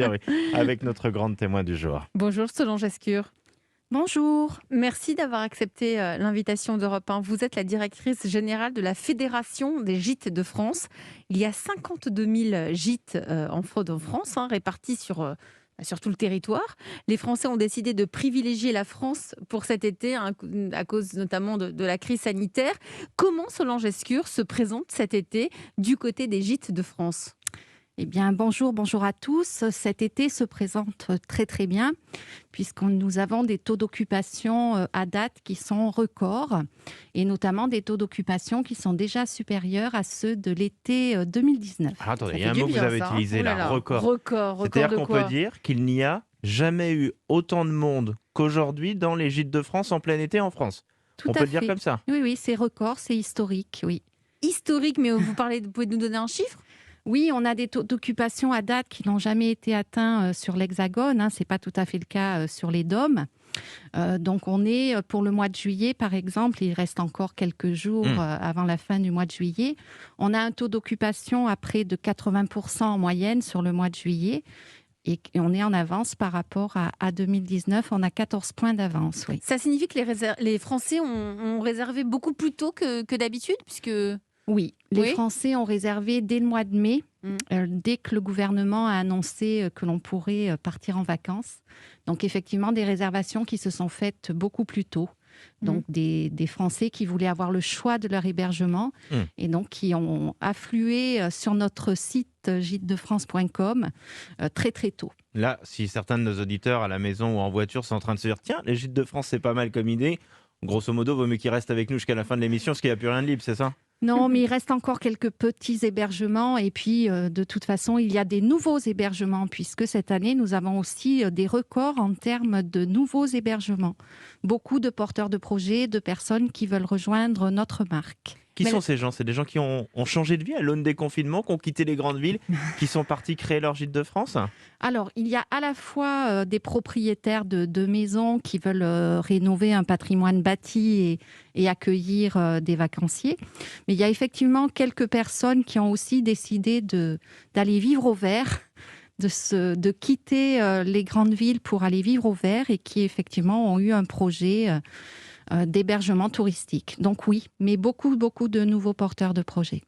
Oui, avec notre grande témoin du jour. Bonjour Solange Escure. Bonjour. Merci d'avoir accepté l'invitation d'Europe 1. Vous êtes la directrice générale de la Fédération des gîtes de France. Il y a 52 000 gîtes en fraude en France, répartis sur tout le territoire. Les Français ont décidé de privilégier la France pour cet été, à cause notamment de la crise sanitaire. Comment Solange Escure se présente cet été du côté des gîtes de France ? Eh bien, bonjour à tous. Cet été se présente très très bien puisque nous avons des taux d'occupation à date qui sont records et notamment des taux d'occupation qui sont déjà supérieurs à ceux de l'été 2019. Alors, attendez, Ça il y a fait un du mot que vous bien, avez ça, hein. utilisé Oh là là, là. record. Record C'est-à-dire de qu'on quoi? peut dire qu'il n'y a jamais eu autant de monde qu'aujourd'hui dans les gîtes de France en plein été en France. Tout On à peut le dire fait. comme ça. Oui, c'est record, c'est historique, oui. Historique, mais vous pouvez nous donner un chiffre ? Oui, on a des taux d'occupation à date qui n'ont jamais été atteints sur l'Hexagone. Ce n'est pas tout à fait le cas sur les DOM. Donc, on est pour le mois de juillet, par exemple, il reste encore quelques jours avant la fin du mois de juillet. On a un taux d'occupation à près de 80% en moyenne sur le mois de juillet. Et on est en avance par rapport à 2019. On a 14 points d'avance, oui. Ça signifie que les Français ont réservé beaucoup plus tôt que d'habitude, puisque... Oui, les Oui. Français ont réservé dès le mois de mai, Mm. dès que le gouvernement a annoncé que l'on pourrait partir en vacances. Donc effectivement, des réservations qui se sont faites beaucoup plus tôt. Donc des Français qui voulaient avoir le choix de leur hébergement et donc qui ont afflué sur notre site gîtesdefrance.com très très tôt. Là, si certains de nos auditeurs à la maison ou en voiture sont en train de se dire tiens, les gîtes de France, c'est pas mal comme idée. Grosso modo, vaut mieux qu'ils restent avec nous jusqu'à la fin de l'émission, parce qu'il n'y a plus rien de libre, c'est ça? Non, mais il reste encore quelques petits hébergements et puis de toute façon, il y a des nouveaux hébergements puisque cette année, nous avons aussi des records en termes de nouveaux hébergements. Beaucoup de porteurs de projets, de personnes qui veulent rejoindre notre marque. Qui sont ces gens? C'est des gens qui ont changé de vie à l'aune des confinements, qui ont quitté les grandes villes, qui sont partis créer leur gîte de France? Alors, il y a à la fois des propriétaires de maisons qui veulent rénover un patrimoine bâti et accueillir des vacanciers. Mais il y a effectivement quelques personnes qui ont aussi décidé d'aller vivre au vert, de quitter les grandes villes pour aller vivre au vert et qui effectivement ont eu un projet d'hébergement touristique. Donc oui, mais beaucoup de nouveaux porteurs de projets.